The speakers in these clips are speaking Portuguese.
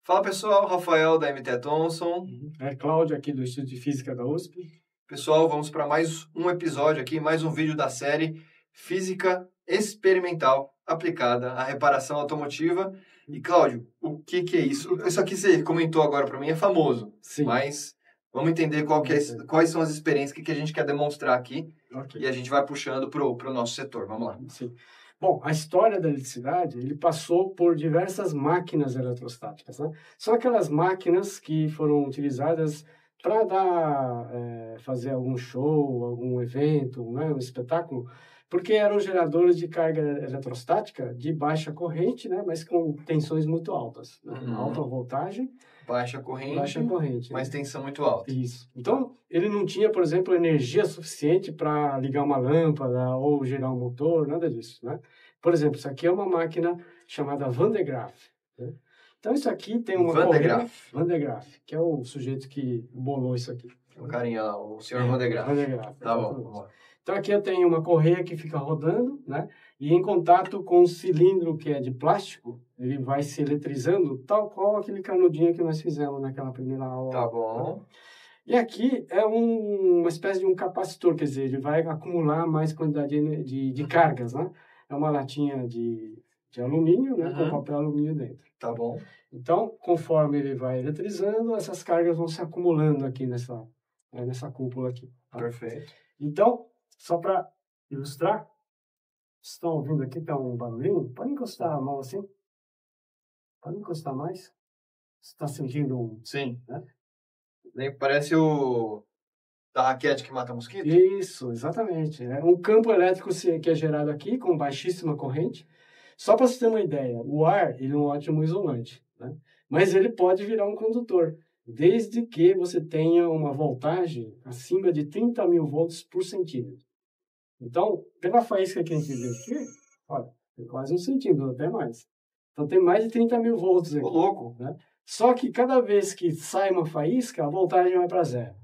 Fala pessoal, Rafael da MT Thomson. Cláudio aqui do Instituto de Física da USP. Pessoal, vamos para mais um episódio aqui, mais um vídeo da série Física Experimental aplicada à reparação automotiva. E Cláudio, o que é isso? Isso aqui você comentou agora para mim, é famoso. Sim. Mas vamos entender quais são as experiências que a gente quer demonstrar aqui. Okay. E a gente vai puxando para o nosso setor. Vamos lá. Sim. Bom, a história da eletricidade, ele passou por diversas máquinas eletrostáticas, né? São aquelas máquinas que foram utilizadas para fazer algum show, algum evento, né? Um espetáculo, porque eram geradores de carga eletrostática de baixa corrente, né? Mas com tensões muito altas, né? Alta voltagem. Baixa corrente, mas tensão muito alta. Isso. Então, ele não tinha, por exemplo, energia suficiente para ligar uma lâmpada ou gerar um motor, nada disso, né? Por exemplo, isso aqui é uma máquina chamada Van de Graaff, né? Então, isso aqui tem uma correia... Van de Graaff, que é o sujeito que bolou isso aqui. O carinha lá, o senhor Van de Graaff. Van de Graaff. Tá bom, vamos lá. Então, aqui eu tenho uma correia que fica rodando, né? E em contato com um cilindro que é de plástico, ele vai se eletrizando, tal qual aquele canudinho que nós fizemos naquela primeira aula. Tá bom. E aqui é uma espécie de um capacitor, quer dizer, ele vai acumular mais quantidade de cargas, né? É uma latinha de alumínio, né? Com papel alumínio dentro. Tá bom. Então, conforme ele vai eletrizando, essas cargas vão se acumulando aqui nessa cúpula aqui. Tá? Perfeito. Então, só para ilustrar, estão ouvindo aqui, tá um barulhinho? Pode encostar a mão assim? Pode encostar mais? Você está sentindo um... Sim. Né? Parece o da raquete que mata mosquito? Isso, exatamente. É um campo elétrico que é gerado aqui com baixíssima corrente. Só para você ter uma ideia, o ar ele é um ótimo isolante, né? Mas ele pode virar um condutor, desde que você tenha uma voltagem acima de 30 mil volts por centímetro. Então, pela faísca que a gente vê aqui, olha, tem quase 1 centímetro, até mais. Então, tem mais de 30 mil volts aqui. Ô, louco! Né? Só que cada vez que sai uma faísca, a voltagem vai para zero.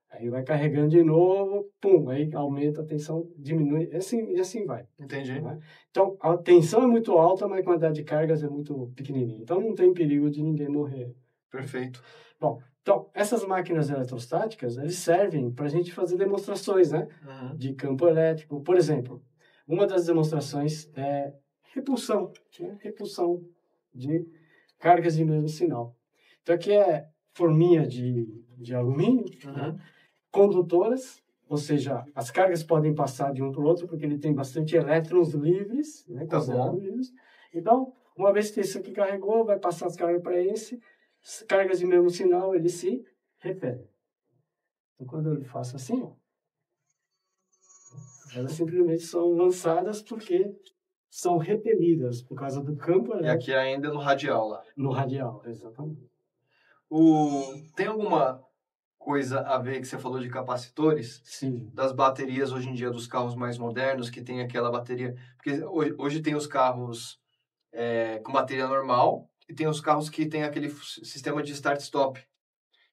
Aí vai carregando de novo, pum, aí aumenta a tensão, diminui, e assim vai. Entendi. Né? Então, a tensão é muito alta, mas a quantidade de cargas é muito pequenininha. Então, não tem perigo de ninguém morrer. Perfeito. Bom, então, essas máquinas eletrostáticas, eles servem para a gente fazer demonstrações, né? De campo elétrico. Por exemplo, uma das demonstrações é repulsão, né? Repulsão de cargas de mesmo sinal. Então, aqui é forminha de alumínio, né? Condutoras, ou seja, as cargas podem passar de um para o outro porque ele tem bastante elétrons livres, né? Tá bom. Livres. Então, uma vez que isso aqui carregou, vai passar as cargas para esse, as cargas de mesmo sinal, ele se repele. Então, quando eu faço assim, ó, elas simplesmente são lançadas porque são repelidas por causa do campo elétrico. E aqui ainda no radial lá. No radial, exatamente. Tem alguma coisa a ver que você falou de capacitores? Sim. Das baterias hoje em dia dos carros mais modernos, que tem aquela bateria... Porque hoje tem os carros com bateria normal e tem os carros que tem aquele sistema de start-stop,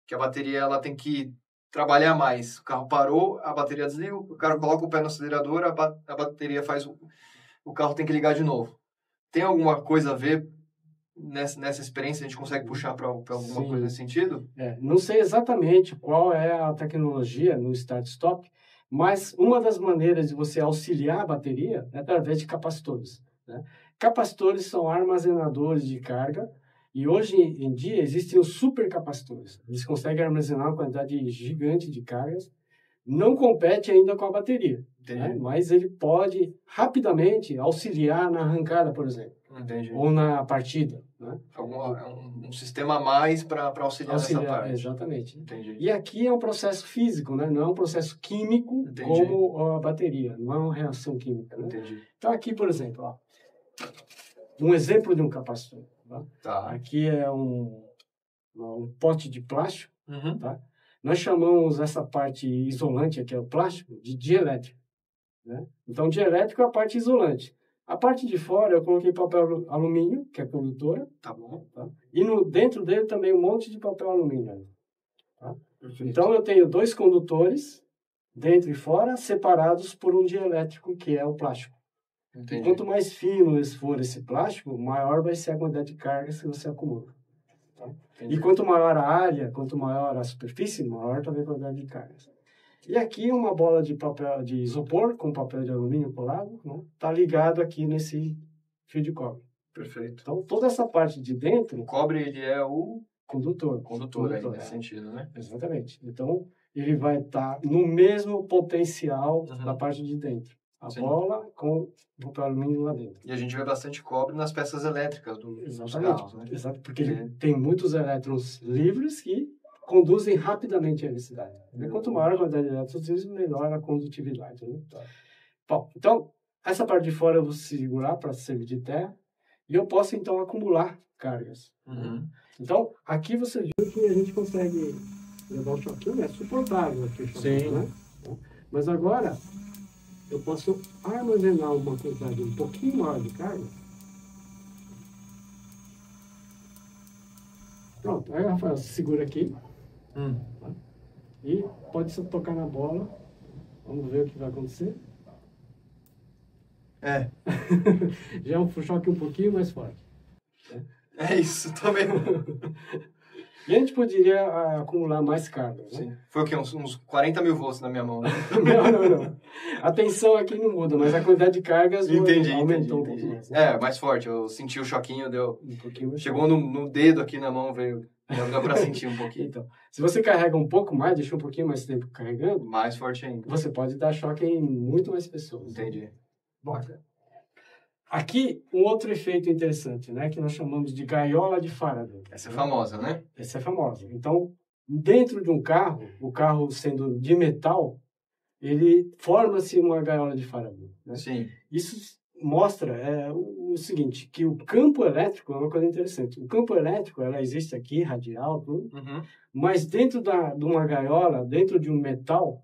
que a bateria ela tem que trabalhar mais. O carro parou, a bateria desliga, o cara coloca o pé no acelerador, a bateria faz... O carro tem que ligar de novo. Tem alguma coisa a ver nessa experiência? A gente consegue puxar para alguma Sim. coisa nesse sentido? Não sei exatamente qual é a tecnologia no start-stop, mas uma das maneiras de você auxiliar a bateria é através de capacitores, né? Capacitores são armazenadores de carga e hoje em dia existem os supercapacitores. Eles conseguem armazenar uma quantidade gigante de cargas. Não compete ainda com a bateria, né? Mas ele pode rapidamente auxiliar na arrancada, por exemplo. Entendi. Ou na partida, né? Um sistema a mais para auxiliar nessa parte. Exatamente. Entendi. E aqui é um processo físico, né? Não é um processo químico. Entendi. Como a bateria, não é uma reação química. Né? Entendi. Então aqui, por exemplo, ó, um exemplo de um capacitor. Tá? Aqui é um pote de plástico, tá? Nós chamamos essa parte isolante, aqui é o plástico, de dielétrico, né? Então, dielétrico é a parte isolante. A parte de fora eu coloquei papel alumínio, que é condutora. Tá bom. Tá? E dentro dele também um monte de papel alumínio. Tá? Então, eu tenho 2 condutores, dentro e fora, separados por um dielétrico, que é o plástico. Entendi. E quanto mais fino for esse plástico, maior vai ser a quantidade de carga que você acumula. Tá? E quanto maior a área, quanto maior a superfície, maior também a quantidade de cargas. E aqui uma bola de papel de isopor com papel de alumínio colado, né? Tá ligado aqui nesse fio de cobre. Perfeito. Então, toda essa parte de dentro... O cobre, ele é o... Condutor. Condutor aí, nesse sentido, né? Exatamente. Então, ele vai estar no mesmo potencial da parte de dentro. A bola com o papel alumínio lá dentro. E a gente vê bastante cobre nas peças elétricas dos carros, né? Exato, porque ele tem muitos elétrons livres que conduzem rapidamente a eletricidade. Quanto maior a quantidade de elétrons livres, melhor a condutividade. Né? Bom, então, essa parte de fora eu vou segurar para servir de terra e eu posso, então, acumular cargas. Então, aqui você viu que a gente consegue levar o choquinho, é suportável aqui o choquinho, né? Mas agora, eu posso armazenar uma quantidade um pouquinho maior de carga. Pronto, aí Rafael segura aqui. Tá? E pode só tocar na bola. Vamos ver o que vai acontecer. Já é um choque um pouquinho mais forte. É isso, também. E a gente poderia acumular mais carga. Né? Sim. Foi o quê? Uns 40 mil volts na minha mão, né? Não. A tensão aqui não muda, mas a quantidade de cargas aumentou um pouco mais. Né? É, mais forte. Eu senti o choquinho, deu... Um pouquinho mais Chegou no dedo aqui na mão, veio... Deu pra sentir um pouquinho. Então, se você carrega um pouco mais, deixa um pouquinho mais tempo carregando... Mais forte ainda. Você pode dar choque em muito mais pessoas. Entendi. Né? Bacana. Aqui, um outro efeito interessante, né? Que nós chamamos de gaiola de Faraday. Essa é famosa, né? Essa é famosa. Então, dentro de um carro, o carro sendo de metal, ele forma-se uma gaiola de Faraday. Né? Sim. Isso mostra o seguinte, que o campo elétrico é uma coisa interessante. O campo elétrico, ela existe aqui, radial, tudo, mas dentro de uma gaiola, dentro de um metal,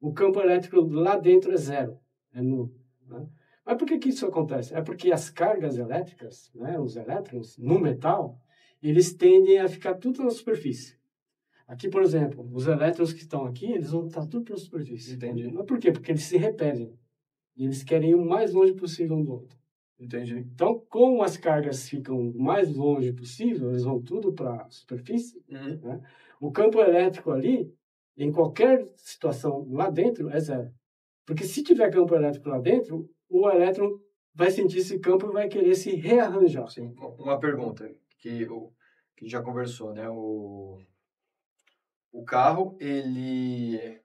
o campo elétrico lá dentro é zero, é nulo. Né? Mas por que isso acontece? É porque as cargas elétricas, né, os elétrons, no metal, eles tendem a ficar tudo na superfície. Aqui, por exemplo, os elétrons que estão aqui, eles vão estar tudo na superfície. Entendi. Mas por quê? Porque eles se repelem. E eles querem ir o mais longe possível um do outro. Entendi. Então, como as cargas ficam o mais longe possível, eles vão tudo para a superfície, né? O campo elétrico ali, em qualquer situação lá dentro, é zero. Porque se tiver campo elétrico lá dentro, o elétron vai sentir esse campo e vai querer se rearranjar. Sim. Uma pergunta que a gente já conversou, né? O carro, ele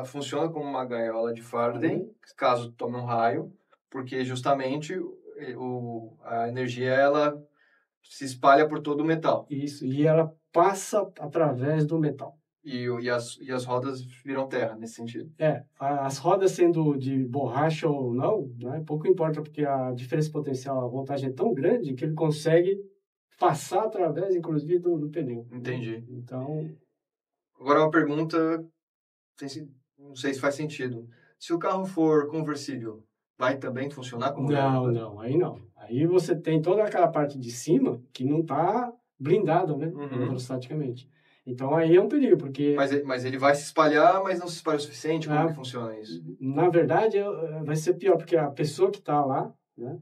funciona como uma gaiola de Faraday, caso tome um raio, porque justamente a energia ela se espalha por todo o metal. Isso, e ela passa através do metal. E as rodas viram terra, nesse sentido. As rodas sendo de borracha ou não, né, pouco importa, porque a diferença potencial, a voltagem é tão grande que ele consegue passar através, inclusive, do pneu. Entendi. Então... Agora uma pergunta, não sei se faz sentido. Se o carro for conversível, vai também funcionar como Não, aí não. Aí você tem toda aquela parte de cima que não está blindada, né, eletrostaticamente. Então aí é um perigo, porque... Mas ele vai se espalhar, mas não se espalha o suficiente? Como que funciona isso? Na verdade, vai ser pior, porque a pessoa que está lá, né,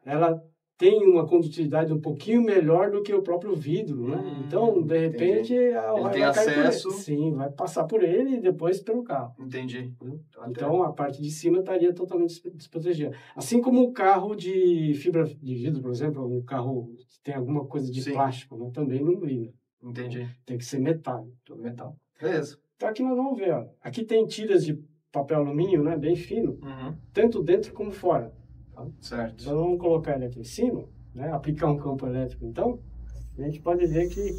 ela tem uma condutividade um pouquinho melhor do que o próprio vidro, né? Então, de repente, ele tem acesso... Sim, vai passar por ele e depois pelo carro. Entendi. Então, a parte de cima estaria totalmente desprotegida. Assim como o carro de fibra de vidro, por exemplo, um carro que tem alguma coisa de plástico, né? Também não blinda. Entendi. Tem que ser metal. Todo metal. Beleza. Então, aqui nós vamos ver. Ó. Aqui tem tiras de papel alumínio, né? Bem fino, tanto dentro como fora. Certo. Então, vamos colocar ele aqui em cima, né? Aplicar um campo elétrico, então, a gente pode ver que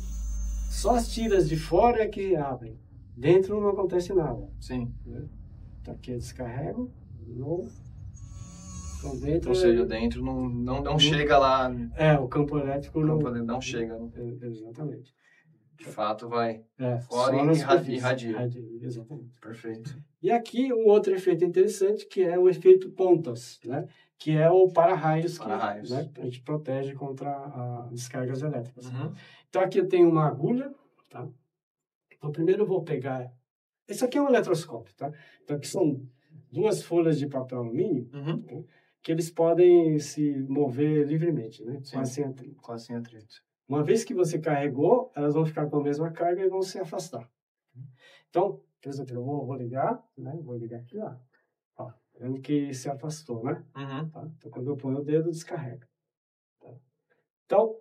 só as tiras de fora é que abrem. Dentro não acontece nada. Sim. Né? Então, aqui eu descarrego, de novo. Então, dentro... Ou seja, dentro não chega lá... o campo elétrico não chega. Né? Exatamente. De fato, vai fora e irradia. Exatamente. Perfeito. E aqui um outro efeito interessante, que é o efeito pontas, né? Que é o para-raios, que né, a gente protege contra as descargas elétricas. Então aqui eu tenho uma agulha, tá? Então primeiro eu vou pegar... Esse aqui é um eletroscópio, tá? Então aqui são duas folhas de papel alumínio, né, que eles podem se mover livremente, né? Sim. Quase sem atrito. Quase sem atrito. Uma vez que você carregou, elas vão ficar com a mesma carga e vão se afastar. Então, por exemplo, eu vou ligar, né? Vou ligar aqui, ó. Ó, vendo que se afastou, né? Tá? Então, quando eu ponho o dedo, descarrega. Tá? Então,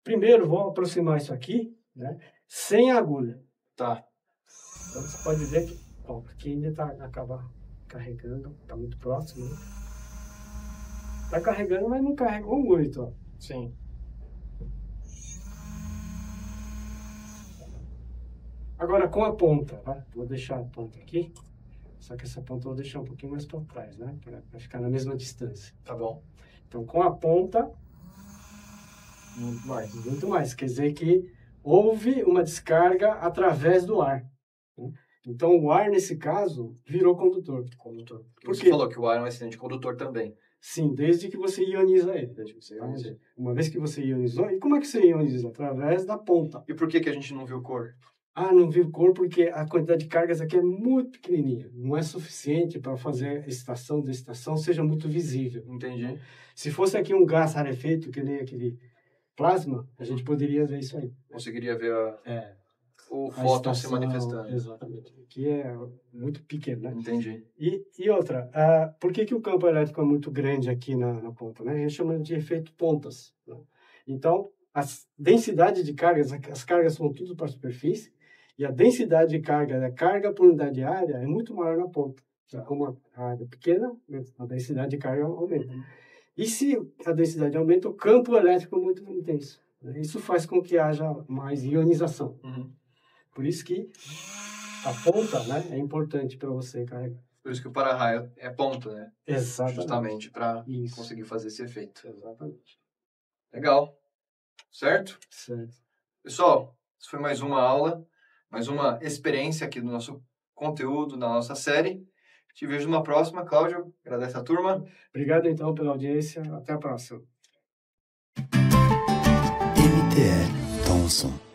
primeiro, vou aproximar isso aqui, né? Sem agulha. Tá. Então, você pode ver que, ó, aqui ainda acaba carregando, tá muito próximo, né? Tá carregando, mas não carregou muito, ó. Sim. Agora, com a ponta, tá? Vou deixar a ponta aqui. Só que essa ponta eu vou deixar um pouquinho mais para trás, né? Para ficar na mesma distância. Tá bom. Então, com a ponta, muito mais. Muito mais. Quer dizer que houve uma descarga através do ar. Né? Então, o ar, nesse caso, virou condutor. Condutor. Por Você quê? falou que o ar é um acidente condutor também. Sim, desde que você ioniza ele. Uma vez que você ionizou, e como é que você ioniza? Através da ponta. E por que a gente não viu cor? Não viu cor porque a quantidade de cargas aqui é muito pequenininha. Não é suficiente para fazer a estação da estação seja muito visível. Entendi. Se fosse aqui um gás rarefeito, que nem aquele plasma, a gente poderia ver isso aí. Conseguiria ver o a fóton se estação, manifestando. Exatamente. Aqui é muito pequeno, né? Entendi. E outra, por que o campo elétrico é muito grande aqui na ponta? Né? A gente chama de efeito pontas. Né? Então, a densidade de cargas, as cargas vão tudo para a superfície, e a densidade de carga, a carga por unidade de área, é muito maior na ponta. Como a área é pequena, a densidade de carga aumenta. E se a densidade aumenta, o campo elétrico é muito intenso. Né? Isso faz com que haja mais ionização. Por isso que a ponta, né, é importante para você carregar. Por isso que o para-raio é ponta, né? Exatamente. Justamente para conseguir fazer esse efeito. Exatamente. Legal. Certo? Certo. Pessoal, isso foi mais uma aula, mais uma experiência aqui do nosso conteúdo, da nossa série. Te vejo numa próxima. Cláudio, agradece a turma. Obrigado, então, pela audiência. Até a próxima. MTL Thomson.